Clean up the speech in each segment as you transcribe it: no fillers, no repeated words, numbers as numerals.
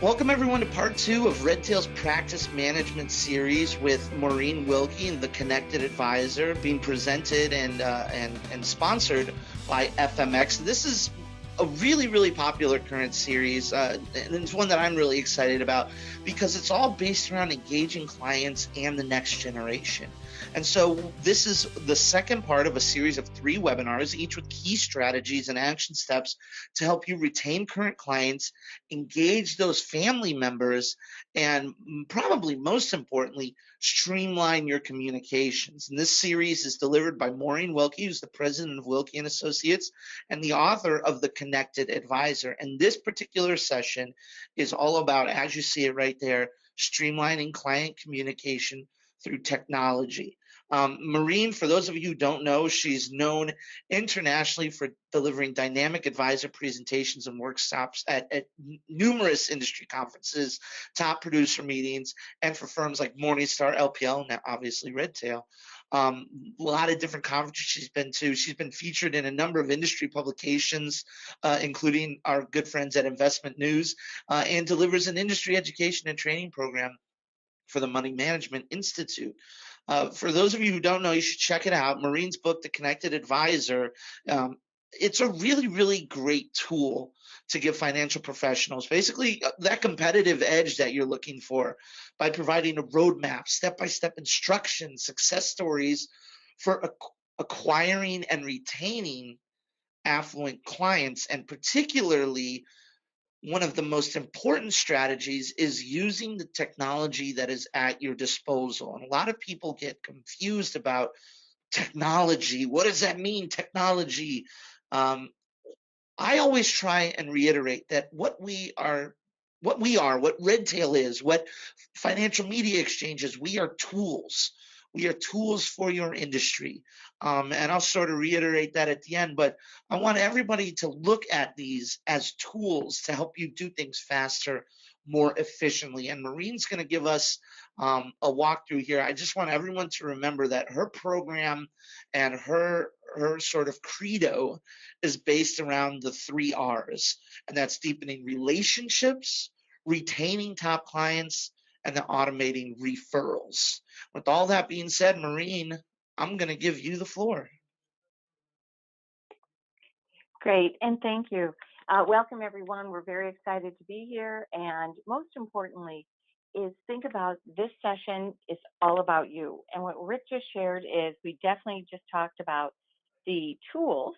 Welcome everyone to part 2 of Redtail's practice management series with Maureen Wilkie and the Connected Advisor, being presented and sponsored by FMX. This is a really popular current series, and it's one that I'm really excited about because it's all based around engaging clients and the next generation. And so this is the second part of a series of 3 webinars, each with key strategies and action steps to help you retain current clients, engage those family members, and probably most importantly, streamline your communications. And this series is delivered by Maureen Wilkie, who's the president of Wilkie and Associates and the author of The Connected Advisor. And this particular session is all about, as you see it right there, streamlining client communication through technology. Maureen, for those of you who don't know, she's known internationally for delivering dynamic advisor presentations and workshops at numerous industry conferences, top producer meetings, and for firms like Morningstar, LPL, and now obviously Redtail. A lot of different conferences she's been to. She's been featured in a number of industry publications, including our good friends at Investment News, and delivers an industry education and training program for the Money Management Institute. For those of you who don't know, you should check it out. Maureen's book, The Connected Advisor, it's a really great tool to give financial professionals basically that competitive edge that you're looking for by providing a roadmap, step-by-step instructions, success stories for acquiring and retaining affluent clients, and particularly one of the most important strategies is using the technology that is at your disposal. And a lot of people get confused about technology. What does that mean, technology? I always try and reiterate that what Redtail is, what financial media exchanges, we are tools. We are tools for your industry. And I'll sort of reiterate that at the end, but I want everybody to look at these as tools to help you do things faster, more efficiently. And Maureen's going to give us a walkthrough here. I just want everyone to remember that her program and her sort of credo is based around the 3 R's, and that's deepening relationships, retaining top clients, and then automating referrals. With all that being said, Maureen, I'm going to give you the floor. Great, and thank you. Welcome, everyone. We're very excited to be here, and most importantly is think about this session is all about you. And what Rick just shared is we definitely just talked about the tools,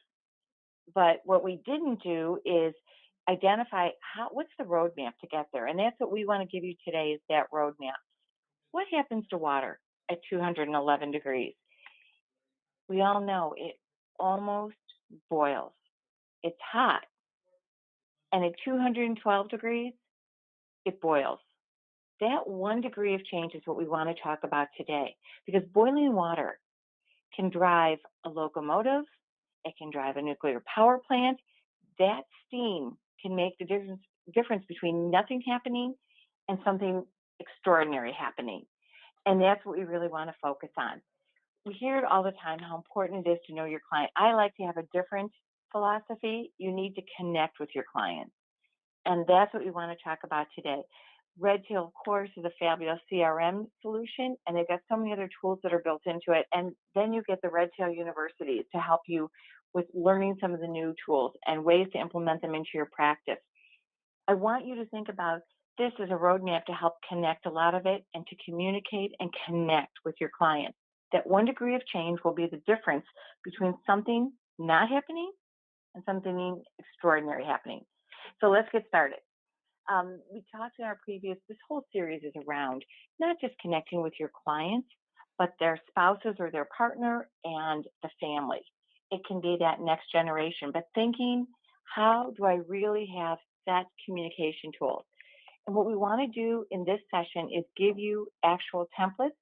but what we didn't do is identify what's the roadmap to get there. And that's what we want to give you today is that roadmap. What happens to water at 211 degrees? We all know it almost boils. It's hot. And at 212 degrees, it boils. That 1 degree of change is what we want to talk about today, because boiling water can drive a locomotive, it can drive a nuclear power plant. That steam can make the difference between nothing happening and something extraordinary happening. And that's what we really want to focus on. We hear it all the time, how important it is to know your client. I like to have a different philosophy. You need to connect with your clients. And that's what we want to talk about today. Redtail, of course, is a fabulous CRM solution, and they've got so many other tools that are built into it. And then you get the Redtail University to help you with learning some of the new tools and ways to implement them into your practice. I want you to think about this as a roadmap to help connect a lot of it and to communicate and connect with your clients. That 1 degree of change will be the difference between something not happening and something extraordinary happening. So let's get started. We talked in our this whole series is around not just connecting with your clients, but their spouses or their partner and the family. It can be that next generation, but thinking, how do I really have that communication tool? And what we want to do in this session is give you actual templates,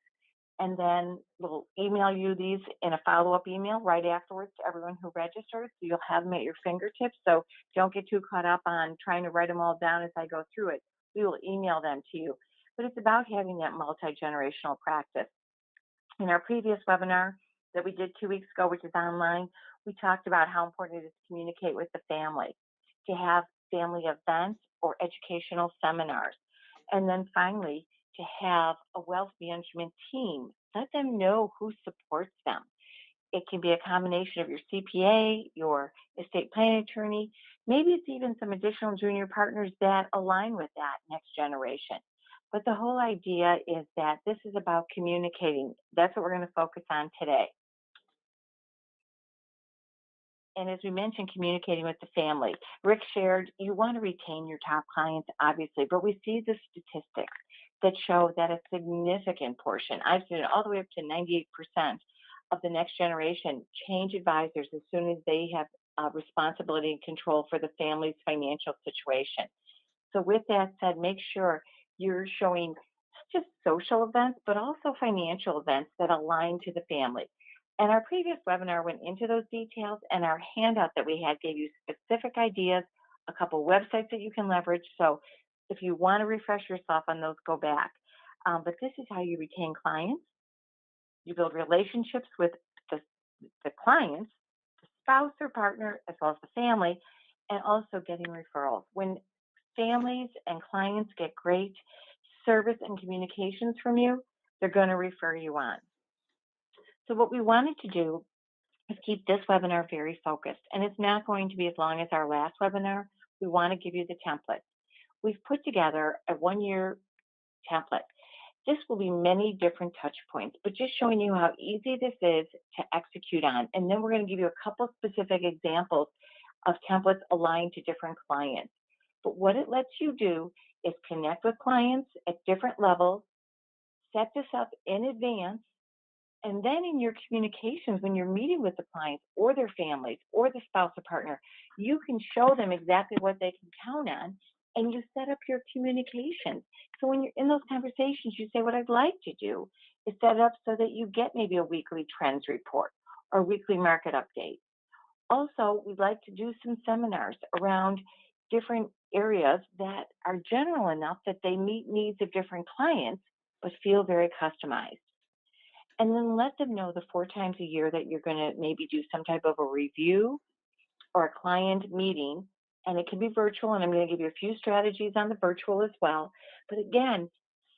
and then we'll email you these in a follow-up email right afterwards to everyone who registers, so you'll have them at your fingertips. So don't get too caught up on trying to write them all down as I go through it. We will email them to you. But it's about having that multi-generational practice. In our previous webinar that we did 2 weeks ago, which is online, we talked about how important it is to communicate with the family, to have family events, or educational seminars. And then finally, to have a wealth management team. Let them know who supports them. It can be a combination of your CPA, your estate planning attorney. Maybe it's even some additional junior partners that align with that next generation. But the whole idea is that this is about communicating. That's what we're going to focus on today. And as we mentioned, communicating with the family. Rick shared, you want to retain your top clients, obviously, but we see the statistics that show that a significant portion, I've seen it all the way up to 98% of the next generation, change advisors as soon as they have responsibility and control for the family's financial situation. So with that said, make sure you're showing not just social events, but also financial events that align to the family. And our previous webinar went into those details, and our handout that we had gave you specific ideas, a couple websites that you can leverage. So if you want to refresh yourself on those, go back. But this is how you retain clients. You build relationships with the, the clients, the spouse or partner, as well as the family, and also getting referrals. When families and clients get great service and communications from you, they're going to refer you on. So what we wanted to do is keep this webinar very focused, and it's not going to be as long as our last webinar. We want to give you the template. We've put together a one-year template. This will be many different touch points, but just showing you how easy this is to execute on. And then we're going to give you a couple specific examples of templates aligned to different clients. But what it lets you do is connect with clients at different levels, set this up in advance, and then in your communications, when you're meeting with the clients or their families or the spouse or partner, you can show them exactly what they can count on, and you set up your communications. So when you're in those conversations, you say, what I'd like to do is set it up so that you get maybe a weekly trends report or weekly market update. Also, we'd like to do some seminars around different areas that are general enough that they meet needs of different clients, but feel very customized. And then let them know the 4 times a year that you're going to maybe do some type of a review or a client meeting. And it can be virtual, and I'm going to give you a few strategies on the virtual as well. But again,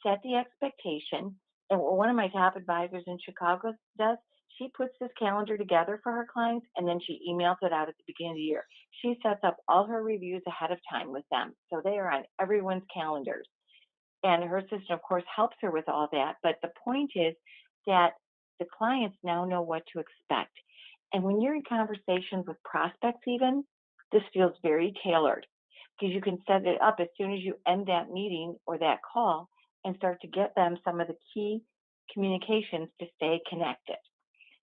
set the expectation. And what one of my top advisors in Chicago does, she puts this calendar together for her clients, and then she emails it out at the beginning of the year. She sets up all her reviews ahead of time with them, so they are on everyone's calendars. And her assistant, of course, helps her with all that. But the point is that the clients now know what to expect. And when you're in conversations with prospects even, this feels very tailored because you can set it up as soon as you end that meeting or that call and start to get them some of the key communications to stay connected.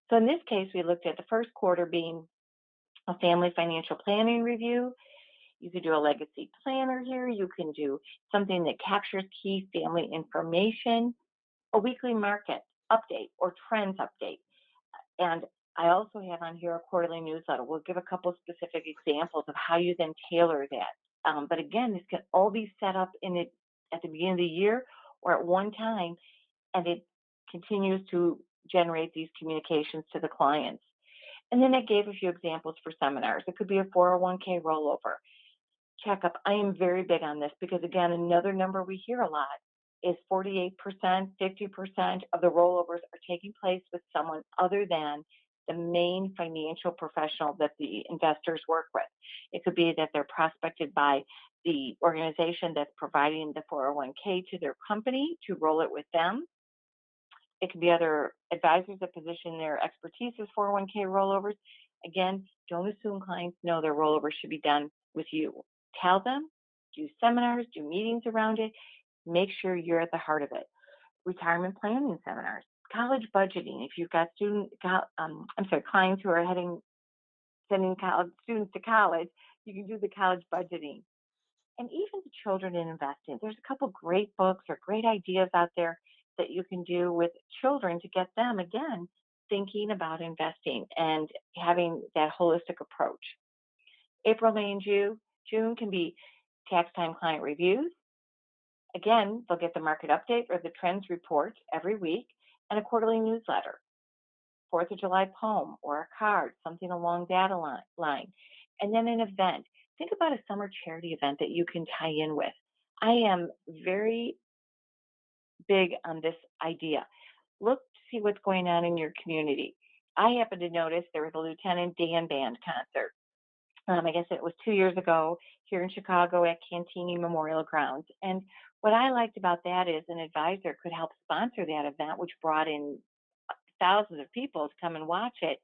So in this case, we looked at the first quarter being a family financial planning review. You could do a legacy planner here. You can do something that captures key family information, a weekly market update or trends update. And I also have on here a quarterly newsletter. We'll give a couple of specific examples of how you then tailor that. But again, this can all be set up in it at the beginning of the year or at one time, and it continues to generate these communications to the clients. And then I gave a few examples for seminars. It could be a 401k rollover checkup. I am very big on this because, again, another number we hear a lot is 48%, 50% of the rollovers are taking place with someone other than the main financial professional that the investors work with. It could be that they're prospected by the organization that's providing the 401k to their company to roll it with them. It could be other advisors that position their expertise as 401k rollovers. Again, don't assume clients know their rollovers should be done with you. Tell them, do seminars, do meetings around it. Make sure you're at the heart of it. Retirement planning seminars, college budgeting. If you've got clients who are sending college students to college, you can do the college budgeting. And even the children in investing. There's a couple great books or great ideas out there that you can do with children to get them, again, thinking about investing and having that holistic approach. April, May, and June can be tax time client reviews. Again, they'll get the market update or the trends report every week and a quarterly newsletter. 4th of July poem or a card, something along that line. And then an event. think about a summer charity event that you can tie in with. I am very big on this idea. Look to see what's going on in your community. I happen to notice there was a Lieutenant Dan Band concert. I guess it was 2 years ago here in Chicago at Cantini Memorial Grounds. And what I liked about that is an advisor could help sponsor that event, which brought in thousands of people to come and watch it.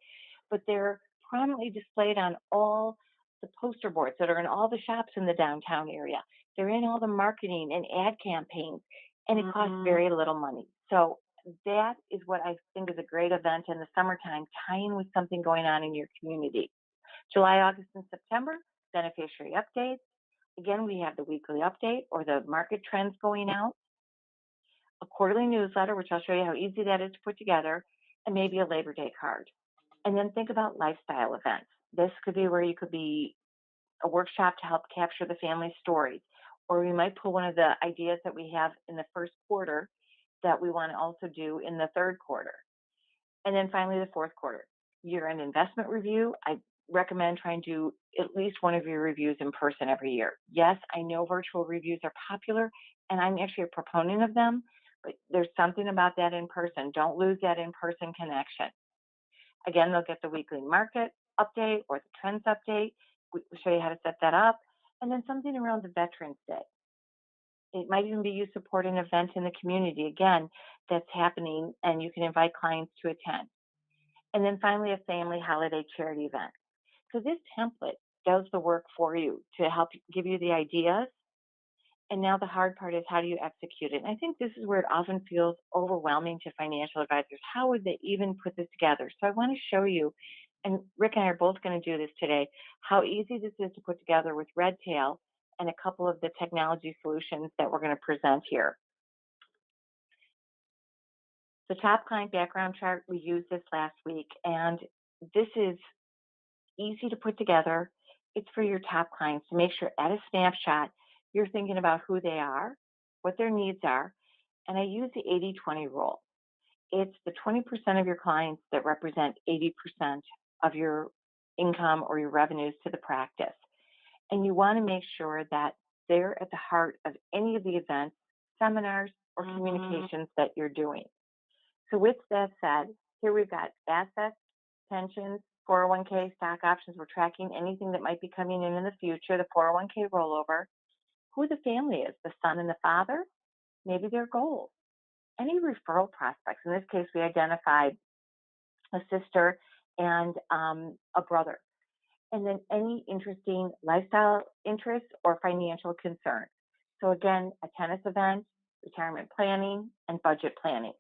But they're prominently displayed on all the poster boards that are in all the shops in the downtown area. They're in all the marketing and ad campaigns, and it costs Mm-hmm. very little money. So that is what I think is a great event in the summertime, tying with something going on in your community. July, August, and September, beneficiary updates. Again, we have the weekly update or the market trends going out, a quarterly newsletter, which I'll show you how easy that is to put together, and maybe a Labor Day card. And then think about lifestyle events. This could be where you could be a workshop to help capture the family stories, or we might pull one of the ideas that we have in the first quarter that we want to also do in the third quarter. And then finally, the fourth quarter, year-end investment review. I recommend trying to do at least one of your reviews in person every year. Yes, I know virtual reviews are popular, and I'm actually a proponent of them, but there's something about that in person. Don't lose that in-person connection. Again, they'll get the weekly market update or the trends update. We'll show you how to set that up. And then something around the Veterans Day. It might even be you support an event in the community, again, that's happening, and you can invite clients to attend. And then finally, a family holiday charity event. So this template does the work for you to help give you the ideas. And now the hard part is how do you execute it? And I think this is where it often feels overwhelming to financial advisors. How would they even put this together? So I want to show you, and Rick and I are both going to do this today, how easy this is to put together with Redtail and a couple of the technology solutions that we're going to present here. The top client background chart, we used this last week, and this is easy to put together. It's for your top clients to make sure at a snapshot, you're thinking about who they are, what their needs are. And I use the 80-20 rule. It's the 20% of your clients that represent 80% of your income or your revenues to the practice. And you want to make sure that they're at the heart of any of the events, seminars, or communications that you're doing. So with that said, here we've got assets, pensions, 401k, stock options. We're tracking anything that might be coming in the future, the 401k rollover, who the family is, the son and the father, maybe their goals, any referral prospects. In this case, we identified a sister and a brother. And then any interesting lifestyle interests or financial concerns. So again, a tennis event, retirement planning, and budget planning.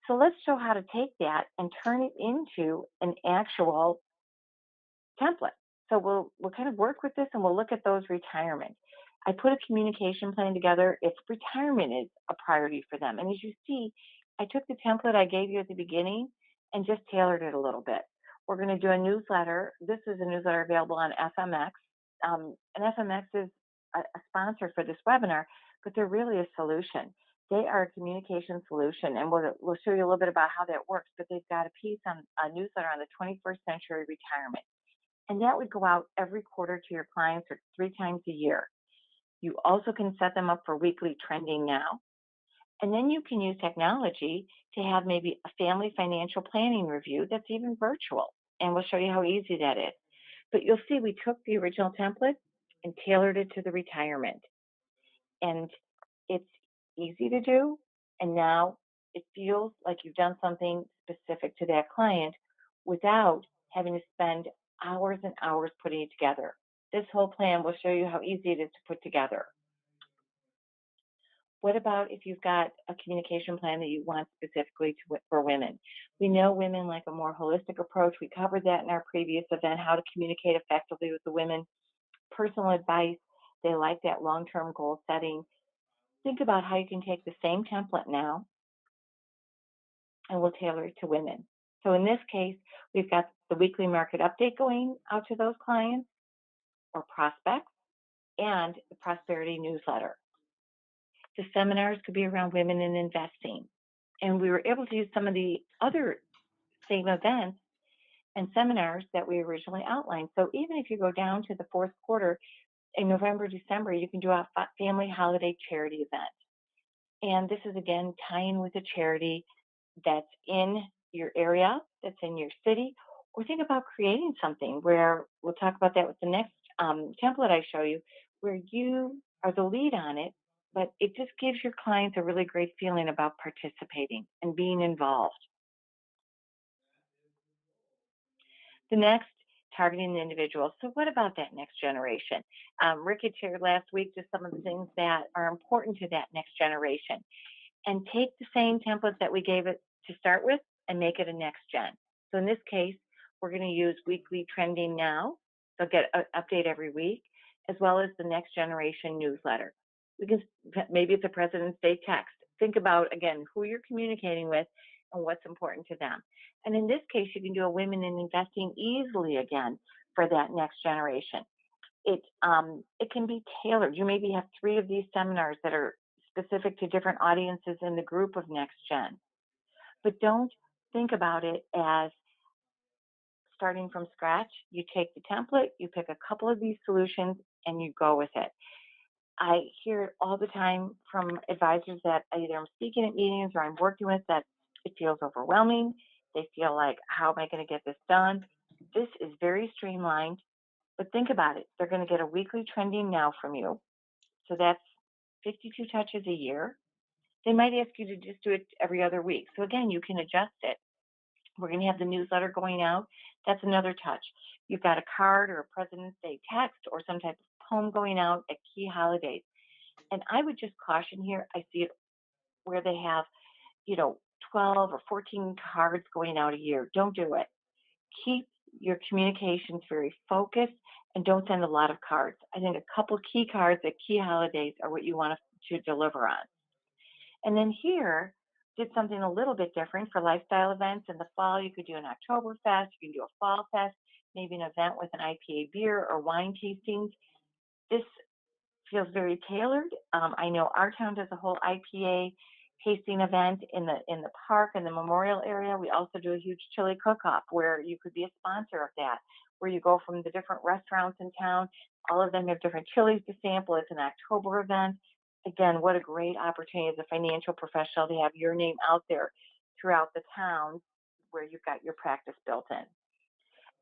So let's show how to take that and turn it into an actual template. So we'll kind of work with this and we'll look at those retirement. I put a communication plan together if retirement is a priority for them. And as you see, I took the template I gave you at the beginning and just tailored it a little bit. We're going to do a newsletter. This is a newsletter available on FMX. And FMX is a sponsor for this webinar, but they're really a solution. They are a communication solution, and we'll show you a little bit about how that works, but they've got a piece on a newsletter on the 21st century retirement. And that would go out every quarter to your clients or 3 times a year. You also can set them up for weekly trending now. And then you can use technology to have maybe a family financial planning review that's even virtual. And we'll show you how easy that is. But you'll see we took the original template and tailored it to the retirement. And it's easy to do. And now it feels like you've done something specific to that client without having to spend hours and hours putting it together. This whole plan will show you how easy it is to put together. What about if you've got a communication plan that you want specifically for women? We know women like a more holistic approach. We covered that in our previous event, how to communicate effectively with the women. Personal advice, they like that long-term goal setting. Think about how you can take the same template now and we'll tailor it to women. So in this case, we've got the weekly market update going out to those clients or prospects and the prosperity newsletter. The seminars could be around women in investing. And we were able to use some of the other same events and seminars that we originally outlined. So even if you go down to the fourth quarter in November, December, you can do a family holiday charity event. And this is again tying with a charity that's in your area, that's in your city, or think about creating something where we'll talk about that with the next template I show you, where you are the lead on it, but it just gives your clients a really great feeling about participating and being involved. The next, targeting the individual. So what about that next generation? Rick had shared last week just some of the things that are important to that next generation, and take the same templates that we gave it to start with and make it a next gen. So in this case, we're going to use weekly trending now. So get an update every week, as well as the next generation newsletter. Because maybe it's a President's Day text. Think about, again, who you're communicating with and what's important to them. And in this case, you can do a women in investing easily again for that next generation. It can be tailored. You maybe have 3 of these seminars that are specific to different audiences in the group of next gen. But don't think about it as starting from scratch. You take the template, you pick a couple of these solutions, and you go with it. I hear it all the time from advisors that either I'm speaking at meetings or I'm working with that it feels overwhelming. They feel like, how am I going to get this done? This is very streamlined, but think about it. They're going to get a weekly trending now from you. So that's 52 touches a year. They might ask you to just do it every other week. So again, you can adjust it. We're going to have the newsletter going out. That's another touch. You've got a card or a President's Day text or some type of poem going out at key holidays. And I would just caution here, I see it where they have, 12 or 14 cards going out a year. Don't do it. Keep your communications very focused and don't send a lot of cards. I think a couple key cards at key holidays are what you want to deliver on. And then here, did something a little bit different for lifestyle events. In the fall, you could do an Oktoberfest, you can do a Fall Fest, maybe an event with an IPA beer or wine tastings. This feels very tailored. I know our town does a whole IPA tasting event in the park in the memorial area. We also do a huge chili cook-off where you could be a sponsor of that, where you go from the different restaurants in town. All of them have different chilies to sample. It's an October event. Again, what a great opportunity as a financial professional to have your name out there throughout the town where you've got your practice built in.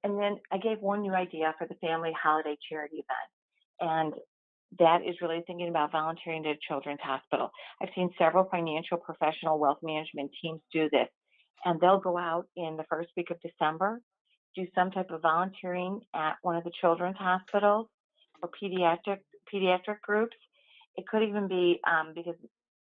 And then I gave one new idea for the family holiday charity event. And that is really thinking about volunteering to a children's hospital. I've seen several financial professional wealth management teams do this. And they'll go out in the first week of December, do some type of volunteering at one of the children's hospitals or pediatric groups. It could even be because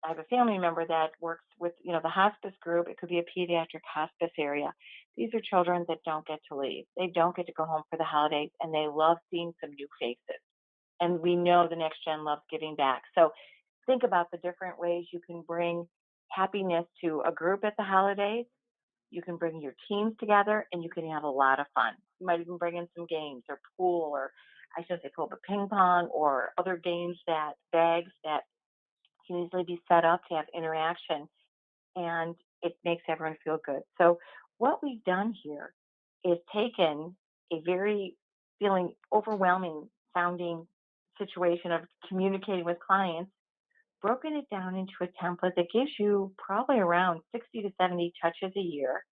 I have a family member that works with, the hospice group. It could be a pediatric hospice area. These are children that don't get to leave. They don't get to go home for the holidays, and they love seeing some new faces. And we know the next gen loves giving back. So think about the different ways you can bring happiness to a group at the holidays. You can bring your teams together, and you can have a lot of fun. You might even bring in some games or pool, or I shouldn't say pool, but ping pong or other games bags that can easily be set up to have interaction, and it makes everyone feel good. So what we've done here is taken a very feeling overwhelming sounding situation of communicating with clients, broken it down into a template that gives you probably around 60 to 70 touches a year.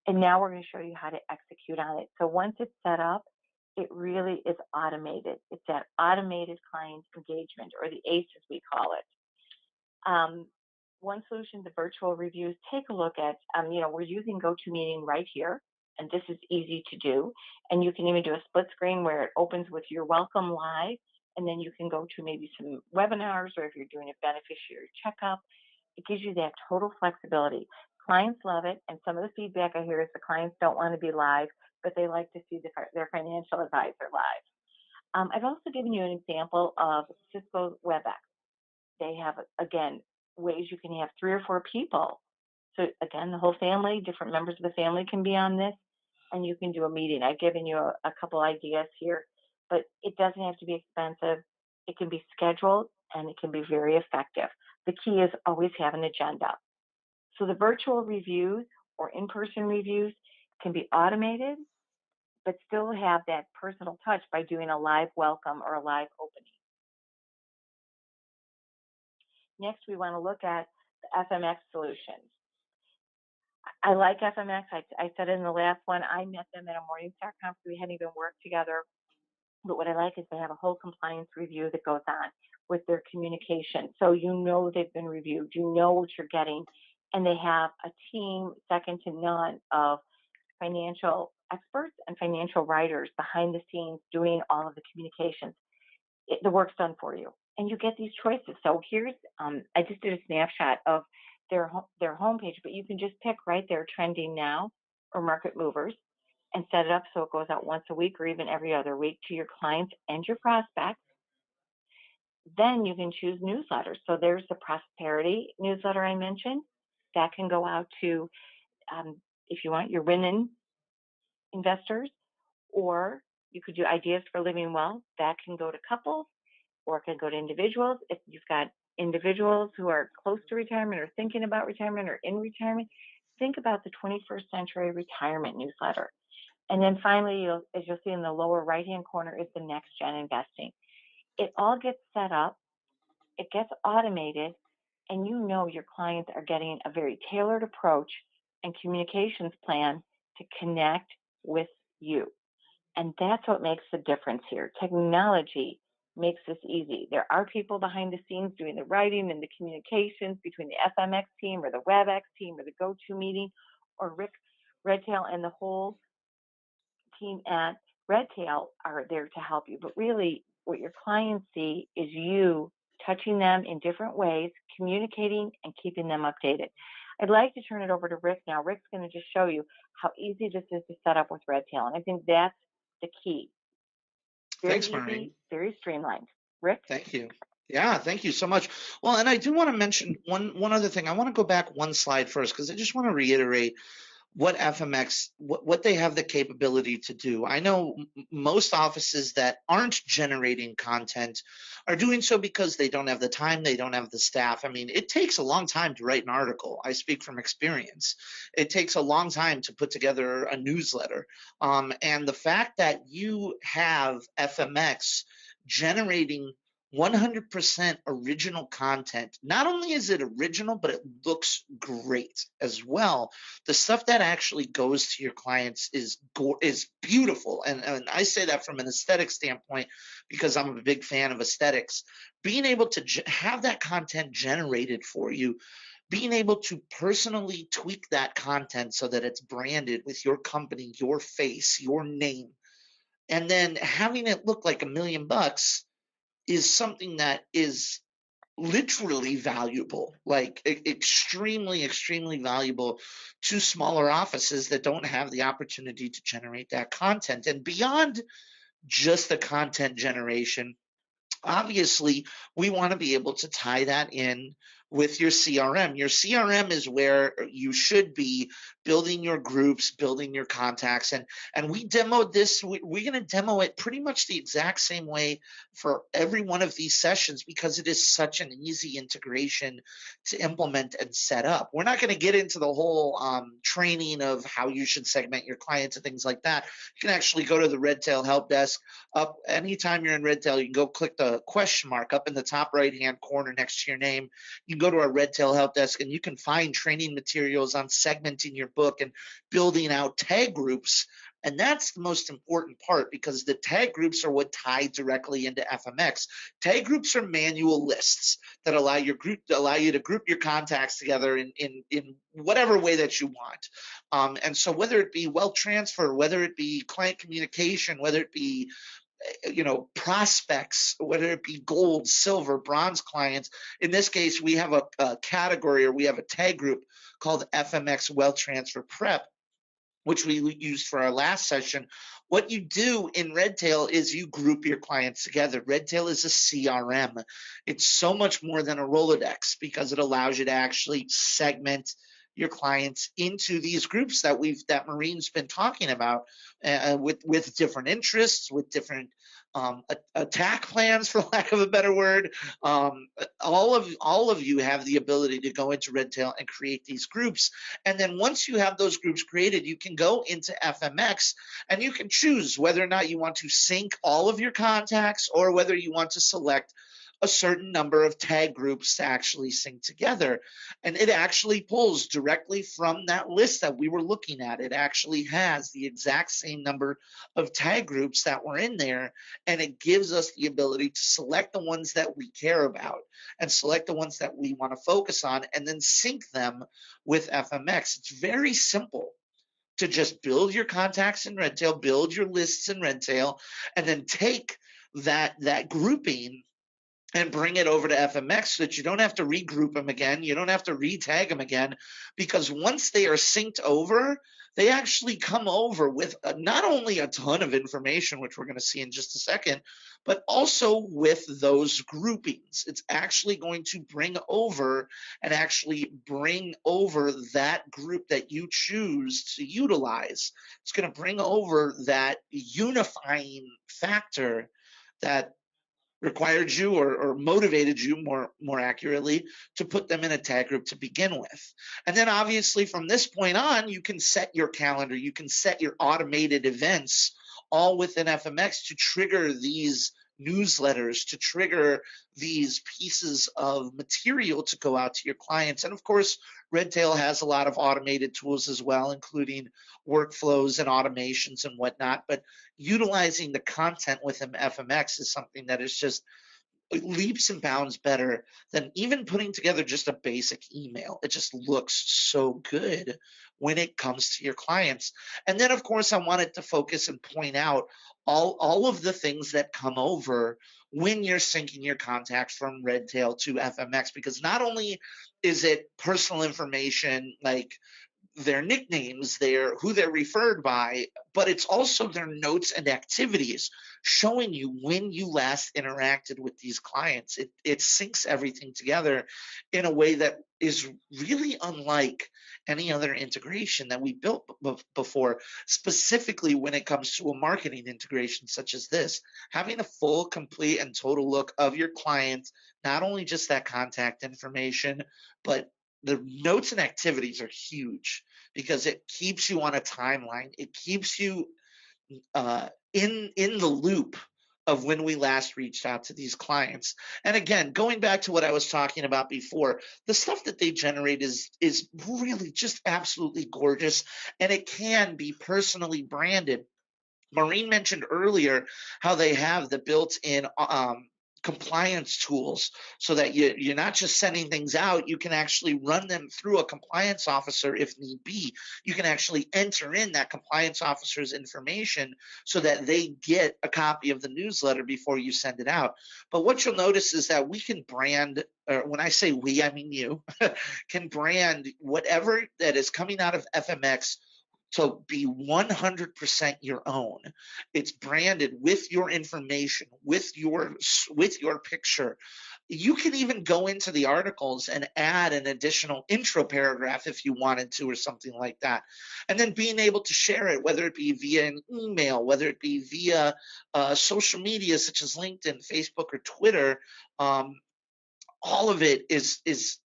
And now we're going to show you how to execute on it. So once it's set up, it really is automated. It's that automated client engagement, or the ACE as we call it. One solution, the virtual reviews, take a look at, we're using GoToMeeting right here, and this is easy to do. And you can even do a split screen where it opens with your welcome live, and then you can go to maybe some webinars, or if you're doing a beneficiary checkup, it gives you that total flexibility. Clients love it, and some of the feedback I hear is the clients don't want to be live, but they like to see their financial advisor live. I've also given you an example of Cisco WebEx. They have, again, ways you can have 3 or 4 people. So again, the whole family, different members of the family can be on this, and you can do a meeting. I've given you a couple ideas here, but it doesn't have to be expensive. It can be scheduled, and it can be very effective. The key is always have an agenda. So the virtual reviews or in-person reviews can be automated, but still have that personal touch by doing a live welcome or a live opening. Next, we want to look at the FMX solutions. I like FMX. I said it in the last one. I met them at a Morningstar conference. We hadn't even worked together. But what I like is they have a whole compliance review that goes on with their communication. So you know they've been reviewed. You know what you're getting. And they have a team second to none of financial experts and financial writers behind the scenes doing all of the communications. The work's done for you. And you get these choices. So here's, I just did a snapshot of their homepage, but you can just pick right there, trending now or market movers, and set it up so it goes out once a week or even every other week to your clients and your prospects. Then you can choose newsletters. So there's the prosperity newsletter I mentioned. That can go out to, if you want, your women investors, or you could do ideas for living well. That can go to couples, or it can go to individuals. If you've got individuals who are close to retirement or thinking about retirement or in retirement, think about the 21st Century Retirement newsletter. And then finally, as you'll see in the lower right-hand corner, is the Next Gen Investing. It all gets set up, it gets automated, and you know your clients are getting a very tailored approach and communications plan to connect with you. And that's what makes the difference here. Technology makes this easy. There are people behind the scenes doing the writing and the communications between the FMX team or the WebEx team or the GoToMeeting or Rick Redtail and the whole team at Redtail are there to help you. But really, what your clients see is you touching them in different ways, communicating and keeping them updated. I'd like to turn it over to Rick now. Rick's going to just show you how easy this is to set up with Redtail. And I think that's the key. Very Thanks, easy, Maureen. very streamlined. Rick? Thank you. Yeah, thank you so much. Well, and I do want to mention one other thing. I want to go back one slide first because I just want to reiterate what FMX, what they have the capability to do. I know most offices that aren't generating content are doing so because they don't have the time, they don't have the staff. I mean, it takes a long time to write an article. I speak from experience. It takes a long time to put together a newsletter. And the fact that you have FMX generating 100% original content. Not only is it original, but it looks great as well. The stuff that actually goes to your clients is beautiful. And I say that from an aesthetic standpoint because I'm a big fan of aesthetics. Being able to have that content generated for you, being able to personally tweak that content so that it's branded with your company, your face, your name, and then having it look like $1 million is something that is literally valuable, like extremely, extremely valuable to smaller offices that don't have the opportunity to generate that content. And beyond just the content generation, obviously, we want to be able to tie that in with your CRM. Your CRM is where you should be building your groups, building your contacts. And we demoed this. We're going to demo it pretty much the exact same way for every one of these sessions because it is such an easy integration to implement and set up. We're not going to get into the whole training of how you should segment your clients and things like that. You can actually go to the Redtail help desk. Up anytime you're in Redtail, you can go click the question mark up in the top right-hand corner next to your name. You can go to our Redtail help desk and you can find training materials on segmenting your book and building out tag groups. And that's the most important part because the tag groups are what tie directly into FMX. Tag groups are manual lists that allow you to group your contacts together in whatever way that you want. And so whether it be wealth transfer, whether it be client communication, whether it be prospects, whether it be gold, silver, bronze clients. In this case, we have a category or we have a tag group called FMX Wealth Transfer Prep, which we used for our last session. What you do in Redtail is you group your clients together. Redtail is a CRM. It's so much more than a Rolodex because it allows you to actually segment your clients into these groups that Maureen's been talking about with different interests, with different attack plans, for lack of a better word. All of you have the ability to go into Redtail and create these groups. And then once you have those groups created, you can go into FMX and you can choose whether or not you want to sync all of your contacts or whether you want to select a certain number of tag groups to actually sync together. And it actually pulls directly from that list that we were looking at. It actually has the exact same number of tag groups that were in there, and it gives us the ability to select the ones that we care about and select the ones that we want to focus on and then sync them with FMX. It's very simple to just build your contacts in Redtail, build your lists in Redtail, and then take that grouping and bring it over to FMX so that you don't have to regroup them again. You don't have to retag them again, because once they are synced over, they actually come over with not only a ton of information, which we're going to see in just a second, but also with those groupings. It's actually going to bring over that group that you choose to utilize. It's going to bring over that unifying factor that required you or motivated you more accurately to put them in a tag group to begin with. And then obviously from this point on, you can set your calendar, you can set your automated events all within FMX to trigger these newsletters, to trigger these pieces of material to go out to your clients. And of course, Redtail has a lot of automated tools as well, including workflows and automations and whatnot. But utilizing the content within FMX is something that is just leaps and bounds better than even putting together just a basic email. It just looks so good when it comes to your clients. And then, of course, I wanted to focus and point out all of the things that come over when you're syncing your contacts from Redtail to FMX, because not only is it personal information like their nicknames, who they're referred by, but it's also their notes and activities showing you when you last interacted with these clients. It syncs everything together in a way that is really unlike any other integration that we built before, specifically when it comes to a marketing integration such as this. Having a full, complete, and total look of your client, not only just that contact information, but the notes and activities are huge because it keeps you on a timeline. It keeps you in the loop of when we last reached out to these clients. And again, going back to what I was talking about before, the stuff that they generate is really just absolutely gorgeous, and it can be personally branded. Maureen mentioned earlier how they have the built-in compliance tools so that you're not just sending things out, you can actually run them through a compliance officer if need be. You can actually enter in that compliance officer's information so that they get a copy of the newsletter before you send it out. But what you'll notice is that we can brand, or when I say we, I mean you, can brand whatever that is coming out of FMX to be 100% your own. It's branded with your information, with your picture. You can even go into the articles and add an additional intro paragraph if you wanted to, or something like that. And then being able to share it, whether it be via an email, whether it be via social media such as LinkedIn, Facebook, or Twitter, all of it is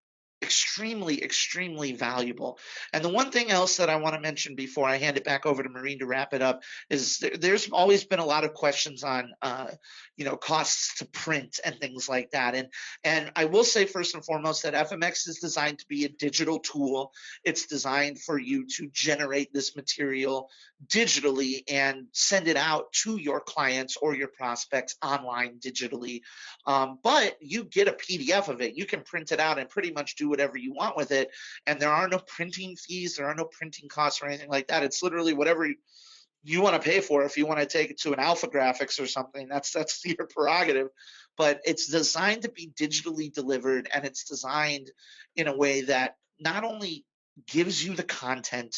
extremely valuable. And the one thing else that I want to mention before I hand it back over to Maureen to wrap it up is there's always been a lot of questions on costs to print and things like that. And I will say first and foremost that FMX is designed to be a digital tool. It's designed for you to generate this material digitally and send it out to your clients or your prospects online digitally. But you get a PDF of it. You can print it out and pretty much do whatever you want with it. And there are no printing fees. There are no printing costs or anything like that. It's literally whatever you want to pay for. If you want to take it to an Alpha Graphics or something, that's your prerogative. But it's designed to be digitally delivered, and it's designed in a way that not only gives you the content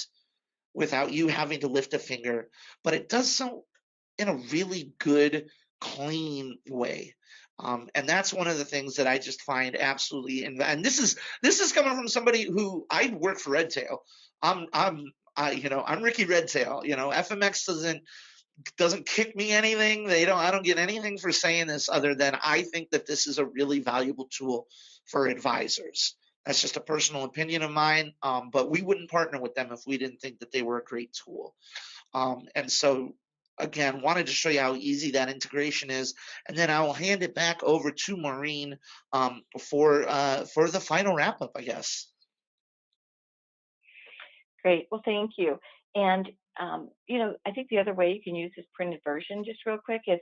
without you having to lift a finger, but it does so in a really good, clean way. And that's one of the things that I just find absolutely, and this is coming from somebody who I work for Redtail. I'm Ricky Redtail. FMX doesn't kick me anything. I don't get anything for saying this other than I think that this is a really valuable tool for advisors. That's just a personal opinion of mine, but we wouldn't partner with them if we didn't think that they were a great tool. And so, again, wanted to show you how easy that integration is, and then I will hand it back over to Maureen for the final wrap up, I guess. Great. Well, thank you. And, I think the other way you can use this printed version, just real quick, is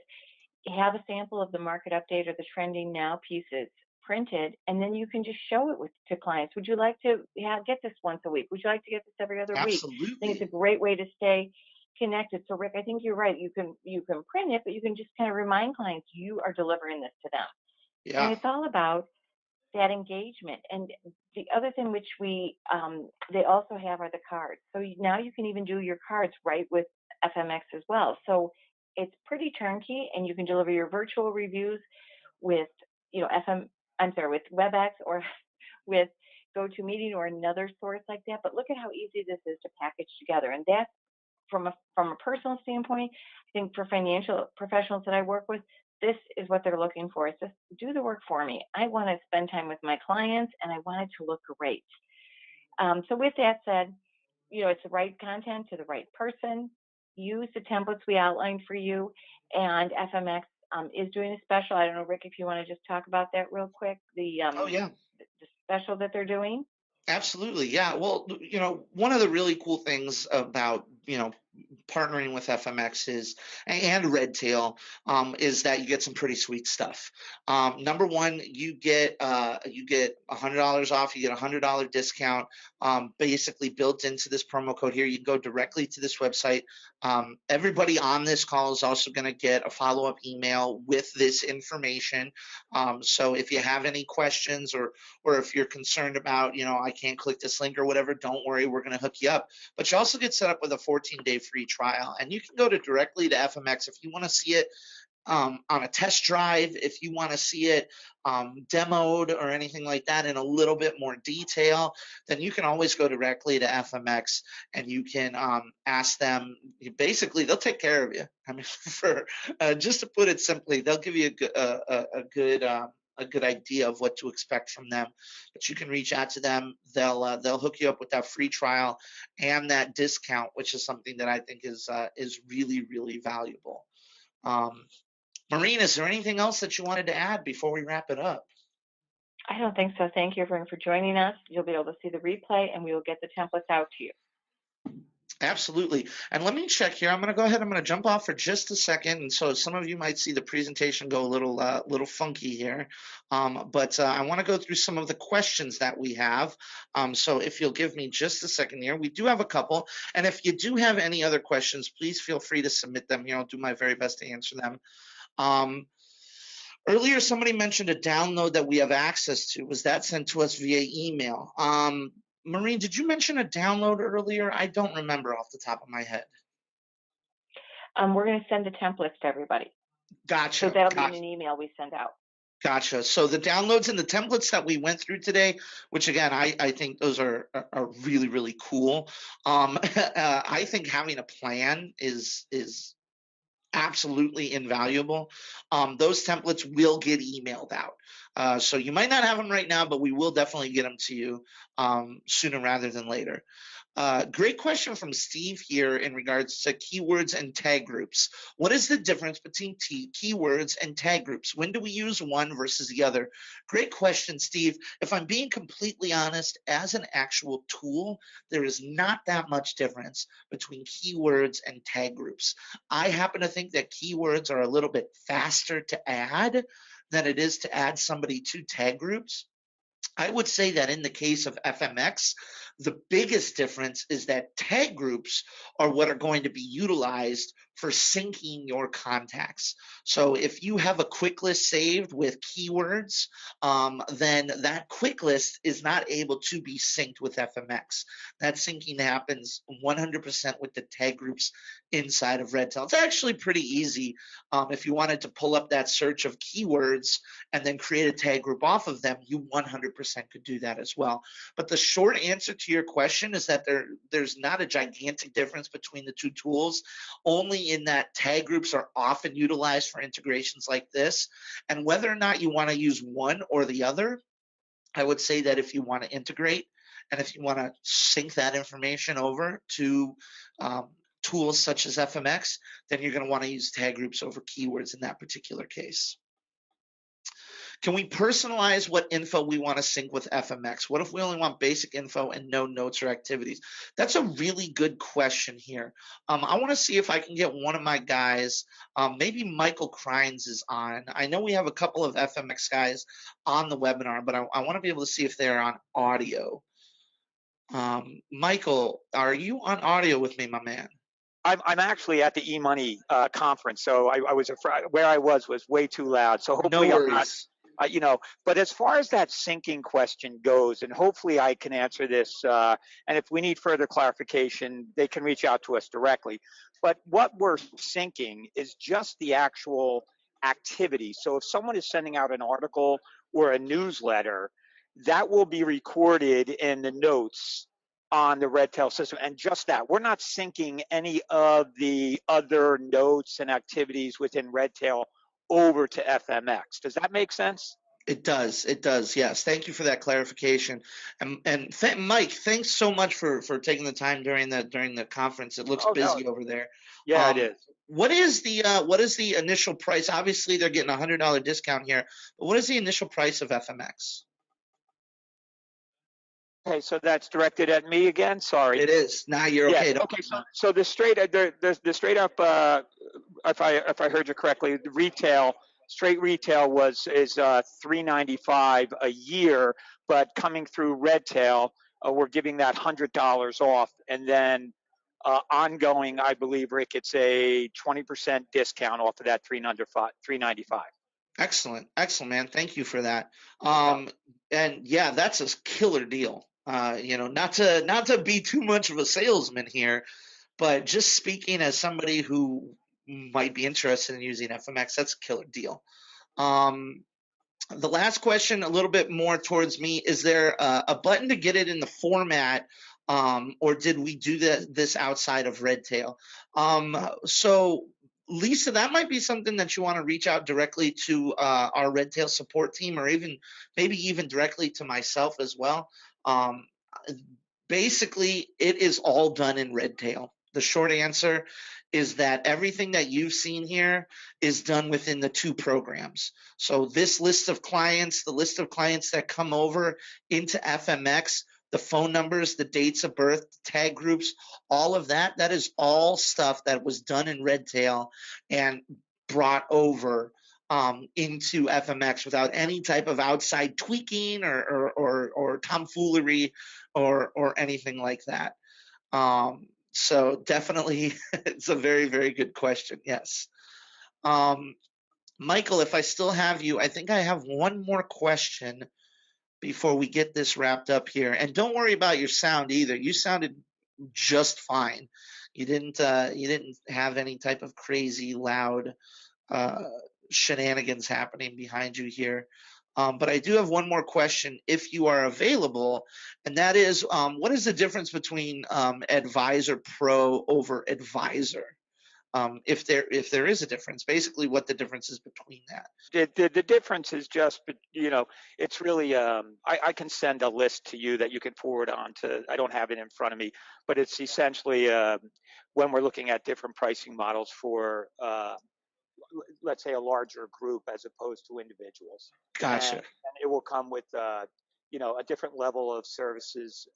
have a sample of the market update or the trending now pieces printed, and then you can just show it to clients. Would you like to get this once a week? Would you like to get this every other week? I think it's Absolutely. a great way to stay connected. So, Rick, I think you're right. You can print it, but you can just kind of remind clients you are delivering this to them. And Yeah. it's all about that engagement. And the other thing which they also have are the cards. So now you can even do your cards right with FMX as well. So it's pretty turnkey, and you can deliver your virtual reviews with, with WebEx or with GoToMeeting or another source like that. But look at how easy this is to package together. And that's from a personal standpoint. I think for financial professionals that I work with, this is what they're looking for. It's just do the work for me. I want to spend time with my clients, and I want it to look great. So with that said, it's the right content to the right person. Use the templates we outlined for you, and FMX is doing a special. I don't know, Rick, if you want to just talk about that real quick. Oh yeah. The special that they're doing. Absolutely. Yeah. Well, one of the really cool things about, partnering with FMX and Redtail is that you get some pretty sweet stuff. Number one, you get $100 off. You get $100 discount, basically built into this promo code here. You can go directly to this website. Everybody on this call is also going to get a follow-up email with this information. So if you have any questions or if you're concerned about, I can't click this link or whatever, don't worry, we're going to hook you up. But you also get set up with a 14-day free trial, and you can go directly to FMX if you want to see it on a test drive, if you want to see it demoed or anything like that in a little bit more detail, then you can always go directly to FMX and you can ask them. Basically, they'll take care of you. I mean, for just to put it simply, they'll give you a good idea of what to expect from them. But you can reach out to them. They'll hook you up with that free trial and that discount, which is something that I think is really, really valuable. Maureen, is there anything else that you wanted to add before we wrap it up? I don't think so. Thank you, everyone, for joining us. You'll be able to see the replay, and we will get the templates out to you. Absolutely. And let me check here. I'm going to go ahead. I'm going to jump off for just a second. And so some of you might see the presentation go a little funky here. But I want to go through some of the questions that we have. So if you'll give me just a second here, we do have a couple. And if you do have any other questions, please feel free to submit them. I'll do my very best to answer them. Earlier, somebody mentioned a download that we have access to. Was that sent to us via email? Maureen, did you mention a download earlier? I don't remember off the top of my head. We're going to send the templates to everybody. Gotcha. So that'll be in an email we send out. Gotcha. So the downloads and the templates that we went through today, which again, I think those are really, really cool. I think having a plan is absolutely invaluable. Those templates will get emailed out. So you might not have them right now, but we will definitely get them to you sooner rather than later. Great question from Steve here in regards to keywords and tag groups. What is the difference between keywords and tag groups? When do we use one versus the other? Great question, Steve. If I'm being completely honest, as an actual tool, there is not that much difference between keywords and tag groups. I happen to think that keywords are a little bit faster to add than it is to add somebody to tag groups. I would say that in the case of FMX, the biggest difference is that tag groups are what are going to be utilized for syncing your contacts. So if you have a quick list saved with keywords, then that quick list is not able to be synced with FMX. That syncing happens 100% with the tag groups inside of Redtail. It's actually pretty easy. If you wanted to pull up that search of keywords and then create a tag group off of them, you 100% could do that as well. But the short answer to your question is that there's not a gigantic difference between the two tools, only definitely in that tag groups are often utilized for integrations like this. And whether or not you want to use one or the other, I would say that if you want to integrate and if you want to sync that information over to tools such as FMX, then you're going to want to use tag groups over keywords in that particular case. Can we personalize what info we want to sync with FMX? What if we only want basic info and no notes or activities? That's a really good question here. I want to see if I can get one of my guys, maybe Michael Crines is on. I know we have a couple of FMX guys on the webinar, but I want to be able to see if they're on audio. Michael, are you on audio with me, my man? I'm actually at the eMoney conference, so I was where I was way too loud. So hopefully No I'm not, worries. But as far as that syncing question goes, and hopefully I can answer this, and if we need further clarification, they can reach out to us directly. But what we're syncing is just the actual activity. So if someone is sending out an article or a newsletter, that will be recorded in the notes on the Redtail system, and just that. We're not syncing any of the other notes and activities within Redtail over to FMX. Does that make sense? It does. It does. Yes. Thank you for that clarification. And Mike, thanks so much for taking the time during the conference. It looks busy over there. Yeah, it is. What is the initial price? Obviously, they're getting a $100 discount here. But what is the initial price of FMX? Okay, so that's directed at me again. Sorry. It is. Now you're okay. Yes. Okay. So the straight up, if I heard you correctly, the straight retail is $395 a year, but coming through Redtail, we're giving that $100 off, and then ongoing, I believe, Rick, it's a 20% discount off of that $395. Excellent, man. Thank you for that. And yeah, that's a killer deal. Not to be too much of a salesman here, but just speaking as somebody who might be interested in using FMX, that's a killer deal. The last question, a little bit more towards me, is there a button to get it in the format, or did we do this outside of Redtail? So Lisa, that might be something that you want to reach out directly to our Redtail support team, or maybe even directly to myself as well. Basically, it is all done in Redtail. The short answer is that everything that you've seen here is done within the two programs. So this list of clients, the list of clients that come over into FMX, the phone numbers, the dates of birth, tag groups, all of that is all stuff that was done in Redtail and brought over into FMX without any type of outside tweaking or tomfoolery or anything like that. So definitely, it's a very, very good question. Yes. Michael, if I still have you, I think I have one more question before we get this wrapped up here. And don't worry about your sound either. You sounded just fine. You didn't have any type of crazy loud shenanigans happening behind you here. But I do have one more question if you are available, and that is, what is the difference between Advisor Pro over Advisor? If there is a difference, basically what the difference is between that. The difference is just, it's really, I can send a list to you that you can forward on to, I don't have it in front of me, but it's essentially when we're looking at different pricing models for, let's say, a larger group as opposed to individuals. Gotcha. And it will come with, a different level of services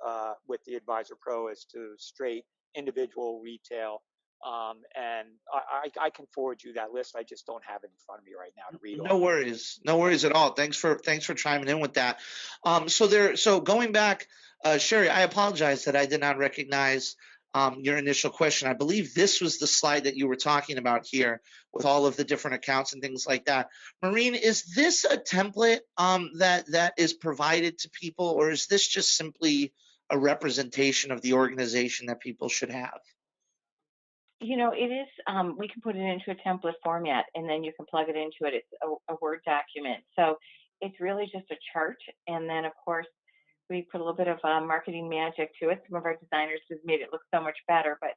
with the Advisor Pro as to straight individual retail. And I can forward you that list. I just don't have it in front of me right now to read. No worries at all. Thanks for chiming in with that. So going back, Sherry, I apologize that I did not recognize your initial question. I believe this was the slide that you were talking about here with all of the different accounts and things like that. Maureen, is this a template that is provided to people, or is this just simply a representation of the organization that people should have? It is, we can put it into a template format and then you can plug it into it. It's a Word document. So it's really just a chart. And then, of course, we put a little bit of marketing magic to it. Some of our designers have made it look so much better, but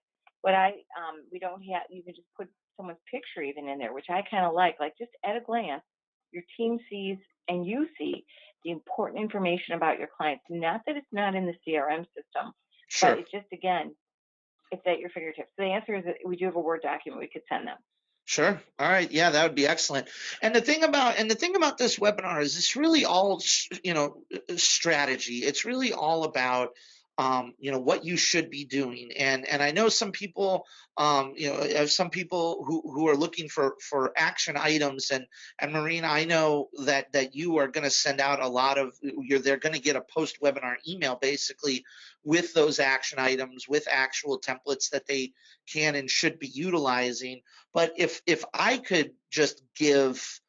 We don't have, you can just put someone's picture even in there, which I kind of like just at a glance, your team sees and you see the important information about your clients. Not that it's not in the CRM system, Sure. but it's just, again, it's at your fingertips. So the answer is that we do have a Word document we could send them. Sure. All right. Yeah, that would be excellent. And the thing about this webinar is it's really all, strategy. It's really all about, what you should be doing. And I know some people, some people who are looking for action items. And Maureen, I know that you are going to send out a lot of, they're going to get a post webinar email basically with those action items, with actual templates that they can and should be utilizing. But if I could just give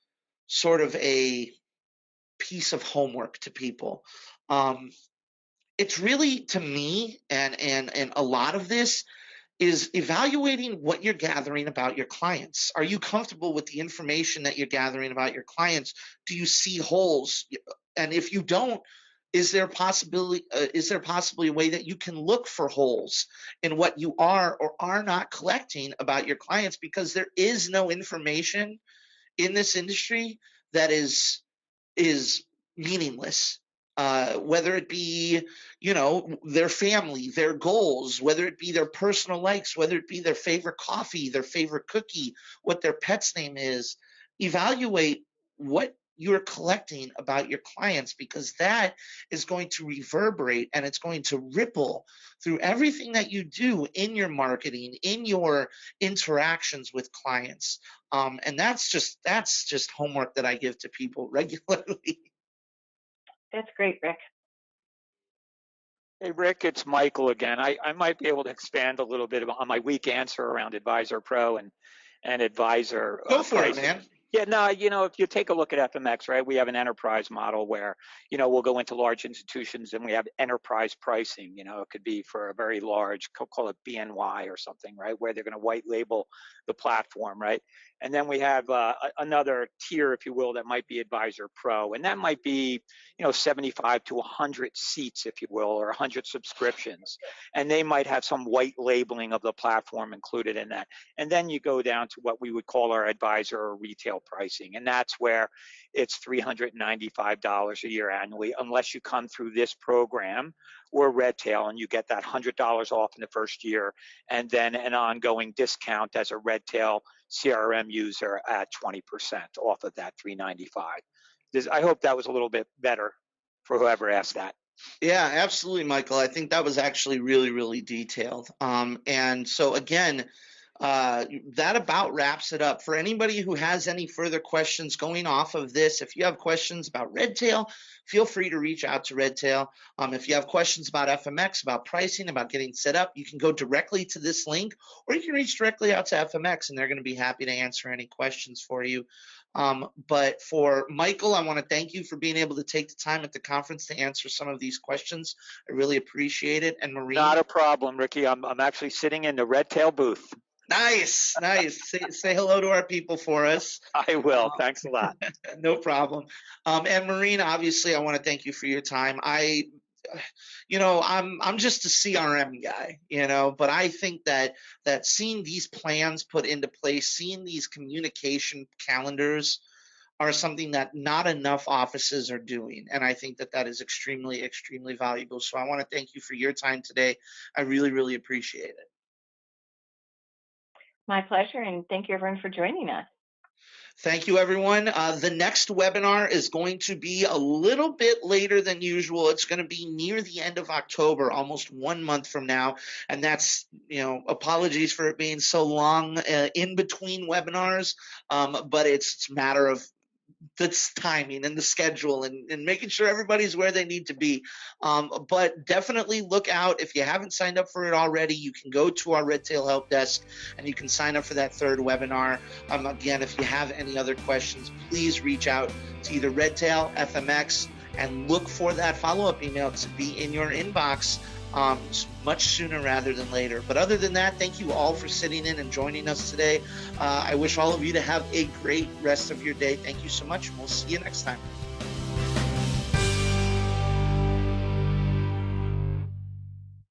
sort of a piece of homework to people, it's really, to me, and a lot of this is evaluating what you're gathering about your clients. Are you comfortable with the information that you're gathering about your clients? Do you see holes? And if you don't, is there possibly a way that you can look for holes in what you are or are not collecting about your clients? Because there is no information in this industry that is meaningless. Whether it be, their family, their goals, whether it be their personal likes, whether it be their favorite coffee, their favorite cookie, what their pet's name is, evaluate what you're collecting about your clients, because that is going to reverberate and it's going to ripple through everything that you do in your marketing, in your interactions with clients. And that's just homework that I give to people regularly. That's great, Rick. Hey, Rick, it's Michael again. I might be able to expand a little bit on my weak answer around Advisor Pro and Advisor Go for pricing. it, man. Yeah, no, if you take a look at FMX, right, we have an enterprise model where, we'll go into large institutions and we have enterprise pricing. It could be for a very large, call it BNY or something, right, where they're going to white label the platform, right? And then we have another tier, if you will, that might be Advisor Pro. And that might be, 75 to 100 seats, if you will, or 100 subscriptions. And they might have some white labeling of the platform included in that. And then you go down to what we would call our advisor or retail pricing. And that's where it's $395 a year annually, unless you come through this program or Redtail and you get that $100 off in the first year, and then an ongoing discount as a Redtail CRM user at 20% off of that $395. I hope that was a little bit better for whoever asked that. Yeah, absolutely, Michael. I think that was actually really, really detailed. And so again, that about wraps it up. For anybody who has any further questions going off of this, if you have questions about Redtail, feel free to reach out to Redtail. If you have questions about FMX, about pricing, about getting set up, you can go directly to this link, or you can reach directly out to FMX, and they're going to be happy to answer any questions for you. But for Michael, I want to thank you for being able to take the time at the conference to answer some of these questions. I really appreciate it. And Maureen? Not a problem, Ricky. I'm actually sitting in the Redtail booth. Nice. Say hello to our people for us. I will. Thanks a lot. No problem. And Maureen, obviously, I want to thank you for your time. I'm just a CRM guy, but I think that seeing these plans put into place, seeing these communication calendars are something that not enough offices are doing. And I think that is extremely, extremely valuable. So I want to thank you for your time today. I really, really appreciate it. My pleasure, and thank you everyone for joining us. Thank you, everyone. The next webinar is going to be a little bit later than usual. It's going to be near the end of October, almost 1 month from now. And that's, apologies for it being so long in between webinars, but it's a matter of the timing and the schedule and making sure everybody's where they need to be. But definitely look out. If you haven't signed up for it already, you can go to our Redtail Help Desk and you can sign up for that third webinar. Again, if you have any other questions, please reach out to either Redtail, FMX, and look for that follow-up email to be in your inbox much sooner rather than later. But other than that, thank you all for sitting in and joining us today. I wish all of you to have a great rest of your day. Thank you so much, and we'll see you next time.